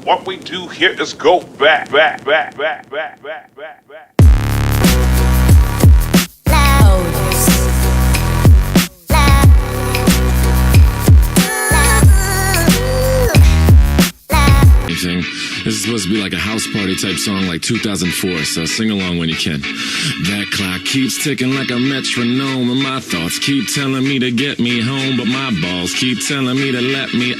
What we do here is go back. This is supposed to be like a house party type song like 2004, so sing along when you can. That clock keeps ticking like a metronome, and my thoughts keep telling me to get me home, but my balls keep telling me to let me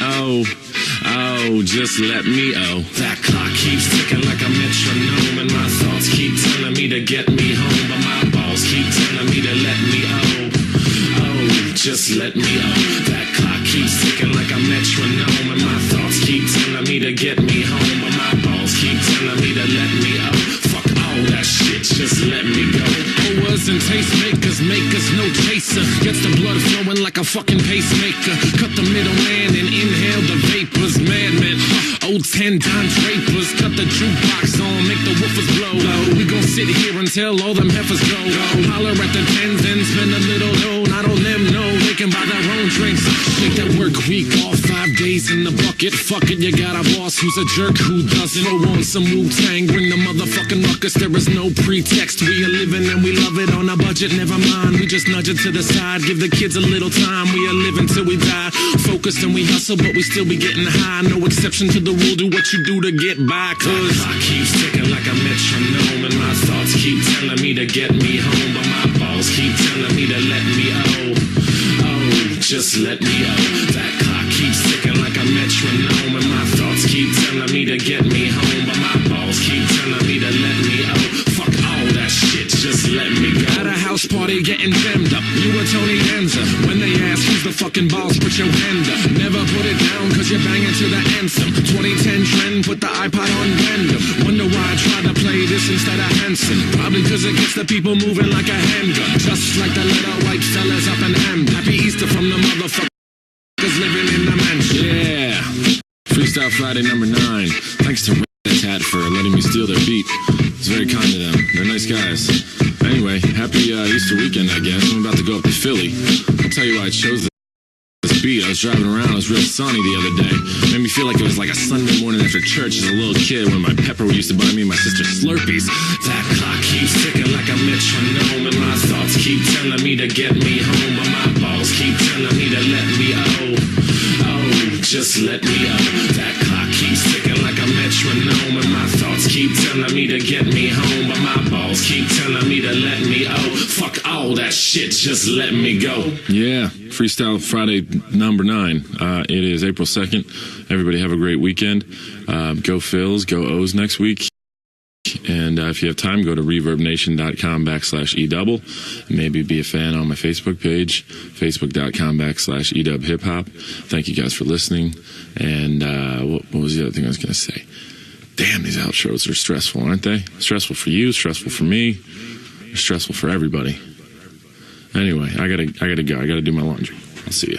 just let me That clock keeps ticking like a metronome, and my thoughts keep telling me to get me home, but my balls keep telling me to let me just let me That clock keeps ticking like a metronome, and my thoughts keep telling me to get me home, but my balls keep telling me to let me fuck all that shit, just let me go. Owers and tastemakers make us no chaser, gets the blood flowing like a fucking pacemaker. Cut the middleman and inhale the vapors. Madman, old 10 Don Drapers. Cut the jukebox on, make the woofers blow. We gon' sit here until all them heifers go. Holler at the tens and spend a little dough. Not all them know they can buy their own drinks. Take that work week off, 5 days in the bucket. Fuck it, you got a boss who's a jerk who doesn't. Throw on some Wu-Tang, bring the motherfucking ruckus. There is no pretext. We are living and we love it on a budget. Never mind, we just nudge it to the side. Give the kids a little time. We are living till we die. Focused and we hustle, but we still be getting high. No exception to the rule. Do what you do to get by. Cause I keep ticking like a metronome, and my thoughts keep telling me to get me home, but my balls keep telling me to let me just let me That clock keeps ticking like a metronome, and my thoughts keep telling me to get me home, but my balls keep telling me to let me fuck all that shit, just let me go. At a house party getting jammed up, you and Tony Danza. When they ask who's the fucking boss, put your hand up. Never put it down cause you're banging to the anthem. 2010 trend, put the iPod on random. Wonder why I tried to play this instead of Hanson. Probably cause it gets the people moving like a handgun. Just like the little white fellas up in M. Happy Easter from the motherfuckers living in the mansion. Yeah. Freestyle Friday number 9. Thanks to Rat for letting me steal their beat. It's very kind of them. They're nice guys. Anyway, happy Easter weekend, I guess. I'm about to go up to Philly. I'll tell you why I chose this beat. I was driving around. It was real sunny the other day. Made me feel like it was like a Sunday morning after church as a little kid when my pepper used to buy me and my sister Slurpees. That clock keeps ticking like a metronome, and my thoughts keep telling me to get me home, but my balls keep telling me to let me just let me That clock keeps ticking like a metronome, and my thoughts keep telling me to get me home, but my balls keep telling me to let me fuck all that shit, just let me go. Yeah, Freestyle Friday number 9. It is April 2nd. Everybody have a great weekend. Go Phils, go O's next week. And if you have time, go to reverbnation.com/edouble. Maybe be a fan on my Facebook page, facebook.com/edubhiphop. Thank you guys for listening. And what was the other thing I was going to say? Damn, these outros are stressful, aren't they? Stressful for you, stressful for me, stressful for everybody. Anyway, I gotta go. I gotta do my laundry. I'll see you.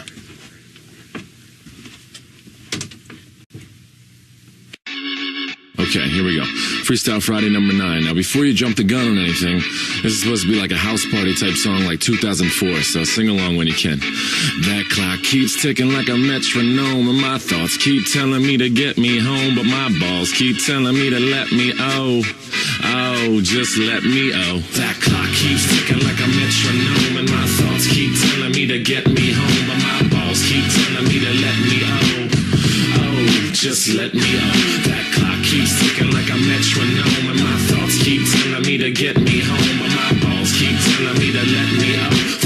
Okay, here we go. Freestyle Friday number 9. Now, before you jump the gun on anything, this is supposed to be like a house party type song like 2004, so sing along when you can. That clock keeps ticking like a metronome, and my thoughts keep telling me to get me home, but my balls keep telling me to let me just let me That clock keeps ticking like a metronome, and my thoughts keep telling me to get me home, but my balls keep telling me to let me just let me That clock keeps ticking like a metronome, and my thoughts keep telling me to get me home, but my balls keep telling me to let me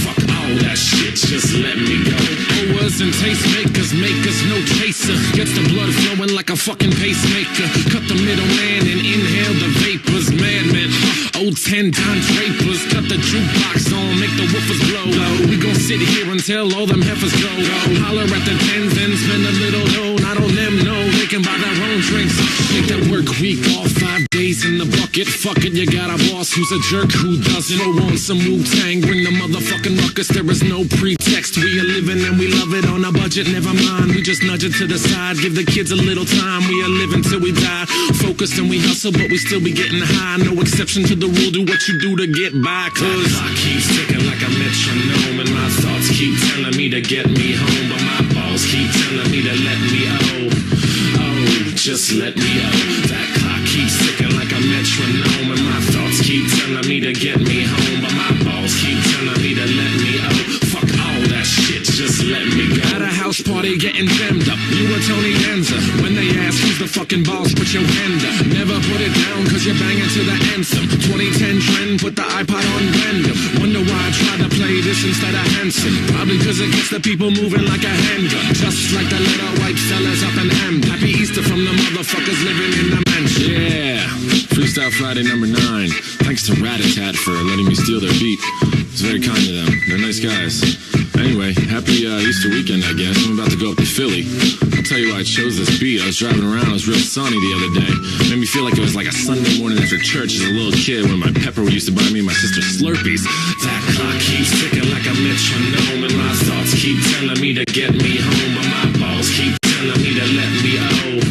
fuck all that shit, just let me go. Owers and tastemakers make us no chaser, gets the blood flowing like a fucking pacemaker. Cut the middleman and inhale the vapors. Madman, old 10 Don Drapers. Cut the jukebox on, make the woofers blow. We gon' sit here until all them heifers go. Holler at the tens and spend a little dough. Not all them know they can buy their own drinks. Take that work week off, 5 days in the bucket. Fuck it, you got a boss who's a jerk who doesn't. Throw on some Wu-Tang, bring the motherfucking ruckus. There is no pretext. We are living and we love it on a budget. Never mind, we just nudge it to the side. Give the kids a little time. We are living till we die. Focused and we hustle, but we still be getting high. No exception to the rule. Do what you do to get by. Cause I keep ticking like a metronome, and my thoughts keep telling me to get me home, but my balls keep telling me to let me just let me out. That clock keeps ticking like a metronome, and my thoughts keep telling me to get me home, but my balls keep telling me to let me out. Fuck all that shit, just let me go. At a house party getting jammed up, you were Tony Danza. When they ask who's the fucking boss, put your hand up. Never put it down cause you're banging to the anthem. 2010 trend, put the iPod on random. Wonder why I tried to play this instead of Hanson. Probably cause it gets the people moving like a handgun. Just like the little white fellas up in M. Happy Easter from the motherfuckers living in the mansion. Yeah, Freestyle Friday number 9. Thanks to Rat-a-Tat for letting me steal their beat. It's very kind of them. They're nice guys. Anyway, happy Easter weekend, I guess. I'm about to go up to Philly. I'll tell you why I chose this beat. I was driving around, it was real sunny the other day. Made me feel like it was like a Sunday morning after church as a little kid when my pepper used to buy me and my sister Slurpees. That clock keeps ticking like a metronome, and my thoughts keep telling me to get me home, but my balls keep telling me to let me out.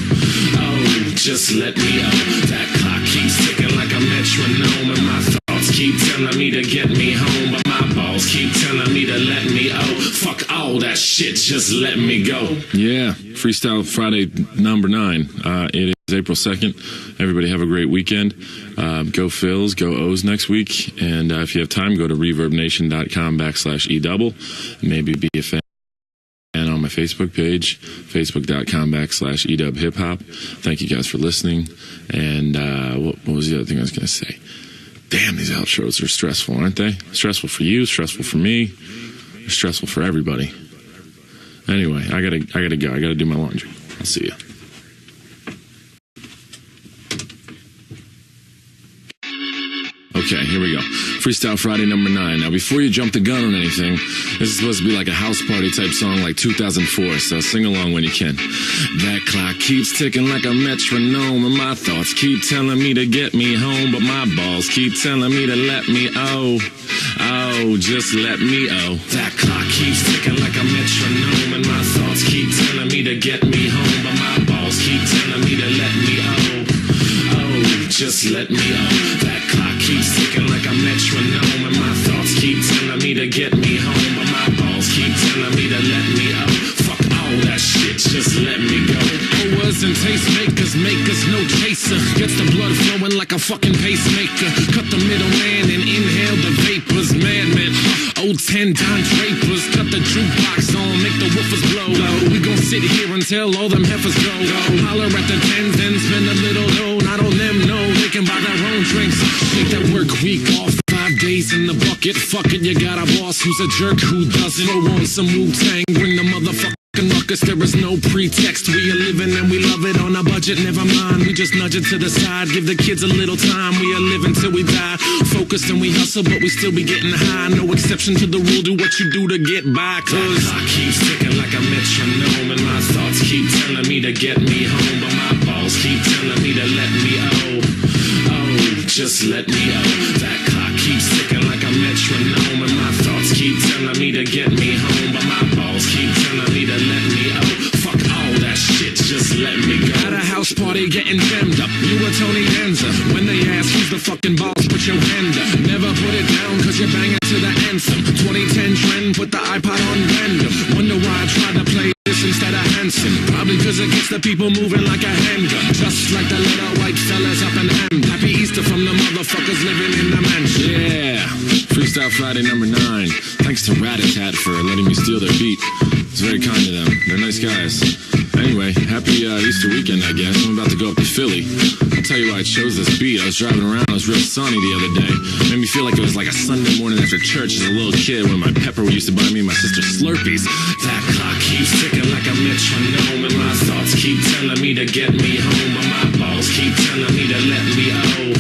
Oh, just let me out. That clock keeps ticking like a metronome, and my thoughts keep telling me to get me home, but my balls keep telling me to let me out. Fuck all that shit, just let me go. Yeah, Freestyle Friday number 9. It is April 2nd. Everybody have a great weekend. Go Phils, go O's next week. And if you have time, go to reverbnation.com/edouble. Maybe be a fan on my Facebook page, facebook.com/edubhiphop. Thank you guys for listening. And what was the other thing I was going to say? Damn, these outros are stressful, aren't they? Stressful for you, stressful for me, stressful for everybody. Anyway, I gotta go. I gotta do my laundry. I'll see you. Okay, here we go. Freestyle Friday number 9. Now, before you jump the gun on anything, this is supposed to be like a house party type song like 2004, so sing along when you can. That clock keeps ticking like a metronome, and my thoughts keep telling me to get me home, but my balls keep telling me to let me oh. Oh, just let me oh. That clock keeps ticking like a metronome, and my thoughts keep telling me to get me home, but my balls keep telling me to let me oh. Oh, just let me oh. That clock keeps ticking like a metronome, and my thoughts keep telling me to get me home, but my balls keep telling me to let me out. Fuck all that shit, just let me go. Owers and tastemakers make us no chaser. Gets the blood flowing like a fucking pacemaker. Cut the middleman and inhale the vapors. Madman, old 10 Don Drapers. Cut the jukebox on, make the woofers blow. We gon' sit here until all them heifers go. Holler at the tens and spend a little dough. Not on them, no, they can buy their own drinks. Take that work week off, 5 days in the bucket. Fuck it, you got a boss who's a jerk who doesn't. Throw on some Wu-Tang, bring the motherfucking ruckus. There is no pretext. We are living and we love it on a budget. Never mind, we just nudge it to the side. Give the kids a little time. We are living till we die. Focused and we hustle, but we still be getting high. No exception to the rule. Do what you do to get by. Cause I keep ticking like a metronome, and my thoughts keep telling me to get me home, but my balls keep telling me to let me oh. Oh, just let me oh. That clock keeps ticking like a metronome, and my thoughts keep telling me to get me home, but my balls keep telling me to let me out. Fuck all that shit, just let me go. At a house party getting jammed up, you were Tony Danza. When they ask who's the fucking boss, put your hand up. Never put it down cause you're banging to the anthem. 2010 trend, put the iPod on random. Wonder why I tried to play this instead of Hanson. Probably cause it gets the people moving like a handgun. Just like the little white fellas up in M. Happy Easter from the motherfuckers living in the mansion. Yeah, Freestyle Friday number 9. Thanks to Rat-a-Tat for letting me steal their beat. It's very kind of them. They're nice guys. Anyway, happy Easter weekend, I guess. I'm about to go up to Philly. I'll tell you why I chose this beat. I was driving around, it was real sunny the other day. Made me feel like it was like a Sunday morning after church as a little kid when my pepper used to buy me and my sister Slurpees. That clock keeps ticking like a metronome, and my thoughts keep telling me to get me home, but my balls keep telling me to let me oh.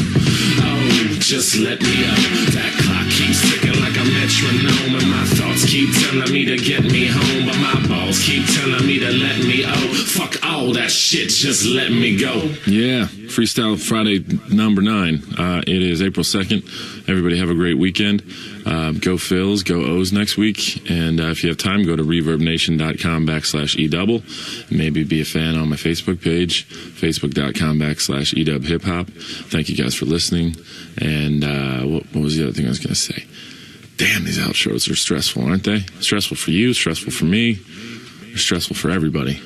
Oh, just let me oh. That clock keeps ticking like a metronome, and my thoughts keep telling me to get me home, but my balls keep telling me to let me oh. Fuck all that shit, just let me go. Yeah, Freestyle Friday number 9. It is April 2nd. Everybody have a great weekend. Go Phils, go O's next week. And if you have time, go to reverbnation.com/edouble. Maybe be a fan on my Facebook page, facebook.com/edubhiphop. Thank you guys for listening. And what was the other thing I was going to say? Damn, these outros are stressful, aren't they? Stressful for you, stressful for me, stressful for everybody.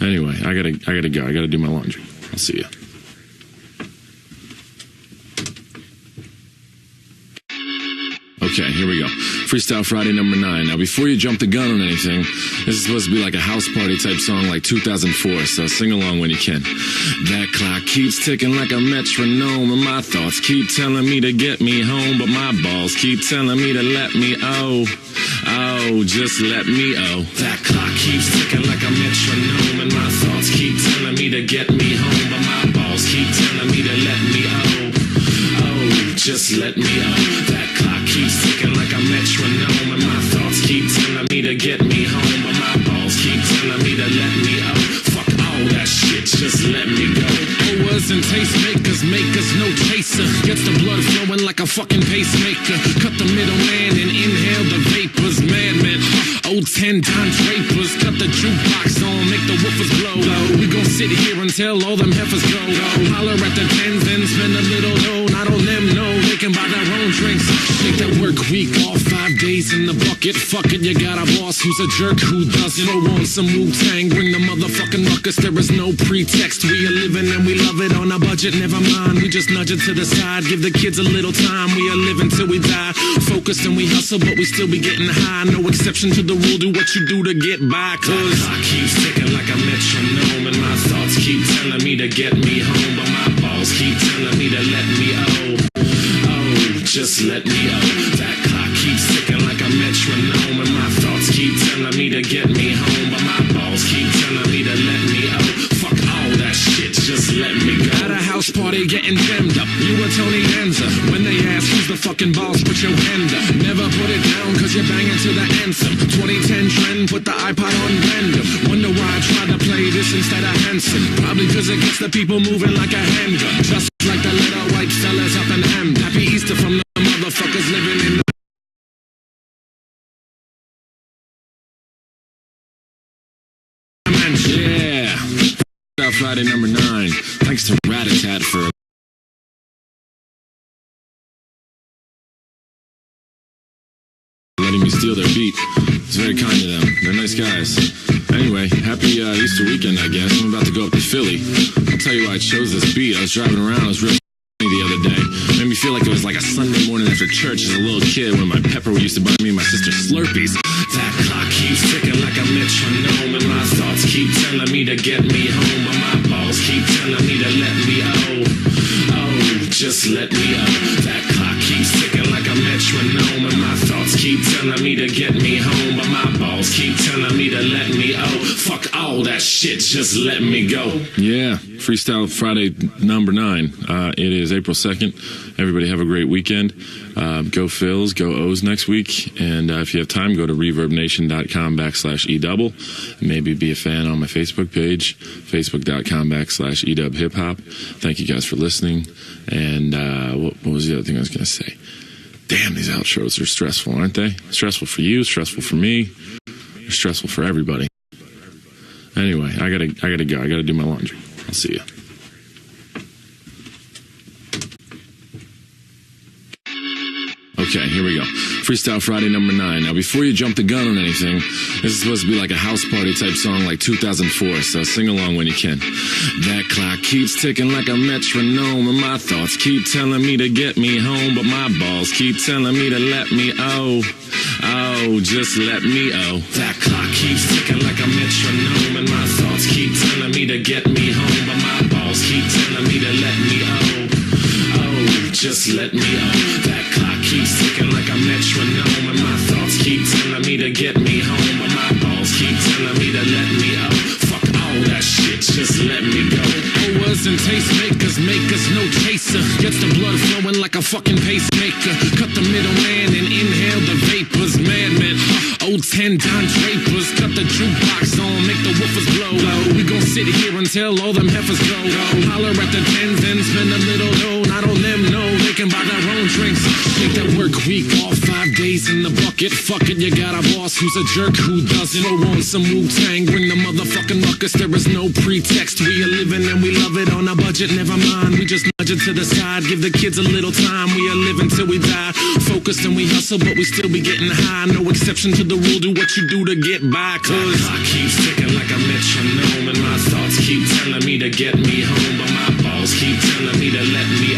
Anyway, I gotta go. I gotta do my laundry. I'll see you. Okay, here we go. Freestyle Friday number 9. Now, before you jump the gun on anything, this is supposed to be like a house party type song like 2004, so sing along when you can. That clock keeps ticking like a metronome, and my thoughts keep telling me to get me home, but my balls keep telling me to let me just let me That clock keeps ticking like a metronome, and my thoughts keep telling me to get me home, but my balls keep telling me to let me just let me That clock keeps ticking like a metronome, and my thoughts keep telling me to get me home, but my balls keep telling me to let me Fuck all that shit, just let me go. Owers and tastemakers, makers, no chaser. Gets the blood flowing like a fucking pacemaker. Cut the middleman and inhale the vapors. Madman, old 10 Don Drapers. Cut the jukebox on, make the woofers blow. We gon' sit here until all them heifers go. Holler at the tens and spend a little dough. Not on them, no, they can buy their own drinks. Take that work week off, 5 days in the bucket. Fuck it, you got a boss who's a jerk who doesn't. Throw on some Wu-Tang, bring the motherfucking ruckus. There is no pretext, we are living and we love it on a budget. Never mind, we just nudge it to the side. Give the kids a little time, we are living till we die. Focused and we hustle, but we still be getting high. No exception to the rule, do what you do to get by. Cause I keep ticking like a metronome, and my thoughts keep telling me to get me home, but my balls keep telling me to let me just let me That clock keeps ticking like a metronome, and my thoughts keep telling me to get me home, but my balls keep telling me to let me Fuck all that shit, just let me go. At a house party getting jammed up, you were Tony Danza. When they ask who's the fucking boss, put your hand up. Never put it down cause you're banging to the anthem. 2010 trend, put the iPod on random. Wonder why I tried to play this instead of Hanson. Probably cause it gets the people moving like a handgun. Just like the little white fellas up in M. Happy Easter from the motherfuckers living in the yeah. Friday number 9. Thanks to Ratatat for letting me steal their beat. It's very kind of them. They're nice guys. Anyway, happy Easter weekend, I guess. I'm about to go up to Philly. I'll tell you why I chose this beat. I was driving around. I was real the other day. Made me feel like it was like a Sunday morning after church as a little kid when my pepper used to buy me and my sister Slurpees. That clock keeps ticking like a metronome, and my thoughts keep telling me to get me home, but my balls keep telling me to let me just let me That clock keeps ticking like a metronome, and my thoughts keep telling me to get me home, but my balls keep telling me to let me fuck all that shit, just let me go. Yeah, Freestyle Friday number 9. It is April 2nd. Everybody have a great weekend. Go Phils, go O's next week. And if you have time, go to reverbnation.com/edouble. Maybe be a fan on my Facebook page, facebook.com/edubhiphop. Thank you guys for listening. And what was the other thing I was going to say? Damn, these outros are stressful, aren't they? Stressful for you, stressful for me, they're stressful for everybody. Anyway, I gotta go. I gotta do my laundry. I'll see you. Okay, here we go. Freestyle Friday number 9. Now, before you jump the gun on anything, this is supposed to be like a house party type song like 2004, so sing along when you can. That clock keeps ticking like a metronome, and my thoughts keep telling me to get me home, but my balls keep telling me to let me just let me That clock keeps ticking like a metronome, and my thoughts keep telling me to get me home, but my balls keep telling me to let me just let me That clock keeps ticking like a metronome, and my thoughts keep telling me to get me home, but my balls keep telling me to let me Fuck all that shit, just let me go. Owers and tastemakers, makers, no chaser. Gets the blood flowing like a fucking pacemaker. Cut the middleman and inhale the vapors. Madman, old 10 Don Drapers. Cut the jukebox on, make the woofers blow. We gon' sit here until all them heifers go. Holler at the tens and spend a little dough. I don't them know they can buy their own drinks. Take that work week off, 5 days in the bucket. Fuck it, you got a boss who's a jerk who doesn't. Throw on some Wu-Tang, bring the motherfucking ruckus. There is no pretext. We are living and we love it on a budget. Never mind, we just nudge it to the side. Give the kids a little time. We are living till we die. Focused and we hustle, but we still be getting high. No exception to the rule. Do what you do to get by. Cause I keep ticking like a metronome, and my thoughts keep telling me to get me home, but my balls keep telling me to let me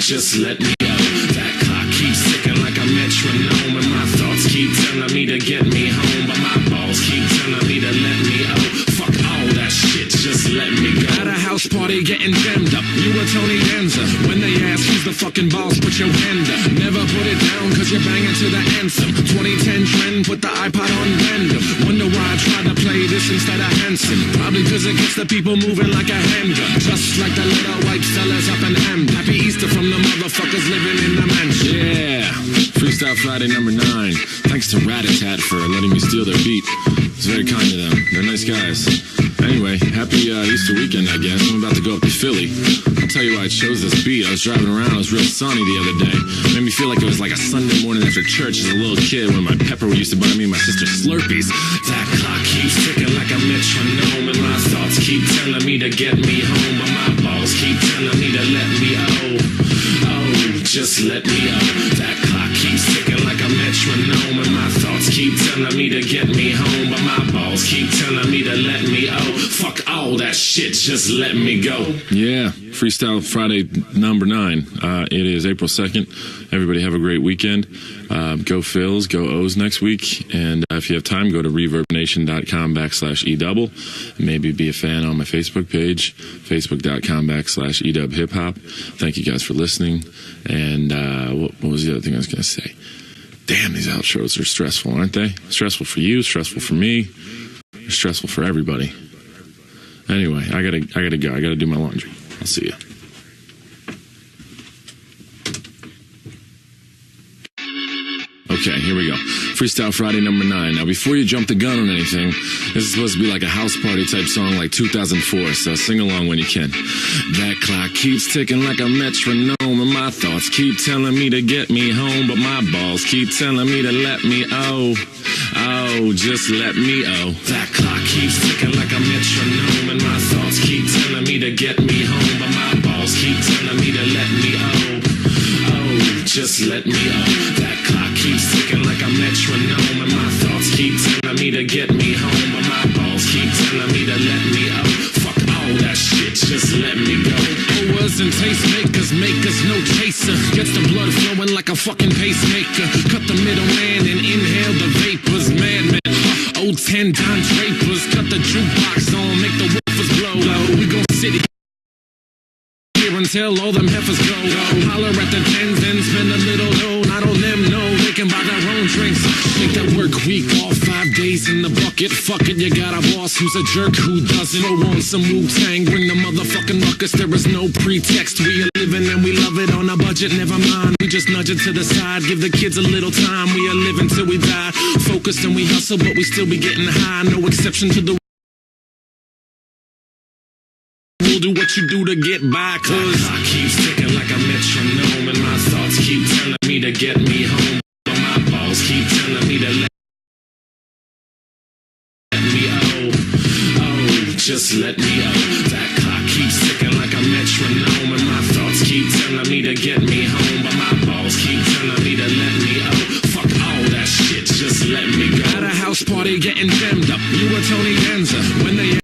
just let me go. That clock keeps ticking like a metronome, and my thoughts keep telling me to get me home, but my balls keep telling me to let me fuck all that shit, just let me go. At a house party getting jammed up, you were Tony Danza. When they ask who's the fucking boss, put your hand up. Never put it down cause you're banging to the anthem. 2010 trend, put the iPod on random. Wonder why I tried to play this instead of Hanson. Probably cause it gets the people moving like a handgun. Just like the little white fellas up in Ham. Happy Easter from the motherfuckers living in the mansion. Yeah, Freestyle Friday number 9. Thanks to Rat-a-Tat for letting me steal their beat. It's very kind of them. They're nice guys. Anyway, happy Easter weekend, I guess. I'm about to go up to Philly. I'll tell you why I chose this beat. I was driving around, it was real sunny the other day. Made me feel like it was like a Sunday morning after church as a little kid when my pepper used to buy me and my sister Slurpees. That clock keeps ticking like a metronome, and my thoughts keep telling me to get me home, but my balls keep telling me to let me just let me That clock keeps ticking like a metronome, and my thoughts keep telling me to get me home, but my balls keep telling me to let me fuck all that shit, just let me go. Yeah, Freestyle Friday number 9. It is April 2nd. Everybody have a great weekend. Go Phils, go O's next week. And if you have time, go to reverbnation.com/edouble. Maybe be a fan on my Facebook page, facebook.com/edubhiphop. Thank you guys for listening. And what was the other thing I was going to say? Damn, these outros are stressful, aren't they? Stressful for you, stressful for me, stressful for everybody. Anyway, I gotta go. I gotta do my laundry. I'll see you. Okay, here we go. Freestyle Friday number 9. Now, before you jump the gun on anything, this is supposed to be like a house party type song like 2004, so sing along when you can. That clock keeps ticking like a metronome, and my thoughts keep telling me to get me home, but my balls keep telling me to let me just let me That clock keeps ticking like a metronome, and my thoughts keep telling me to get me home, but my balls keep telling me to let me just let me That clock keeps ticking like a metronome, and my thoughts keep telling me to get me home, but my balls keep telling me to let me fuck all that shit, just let me go. Owers and tastemakers, makers, no chaser. Gets the blood flowing like a fucking pacemaker. Cut the middleman and inhale the vapors. Madman, old 10 Don Drapers. Cut the jukebox on, make the woofers blow. We gon' sit here until all them heifers go. Holler at the tens and spend a little dough. Not on them, no, they can buy their own drinks. Take that work week off, 5 days in the bucket. Fuck it, you got a boss who's a jerk who doesn't. Throw on some Wu-Tang, bring the motherfucking ruckus. There is no pretext. We are living and we love it on a budget. Never mind, we just nudge it to the side. Give the kids a little time. We are living till we die. Focused and we hustle, but we still be getting high. No exception to the do what you do to get by, cause that clock keeps ticking like a metronome, and my thoughts keep telling me to get me home, but my balls keep telling me to let me just let me That clock keeps ticking like a metronome, and my thoughts keep telling me to get me home, but my balls keep telling me to let me fuck all that shit, just let me go. At a house party getting jammed up, you were Tony Danza. When they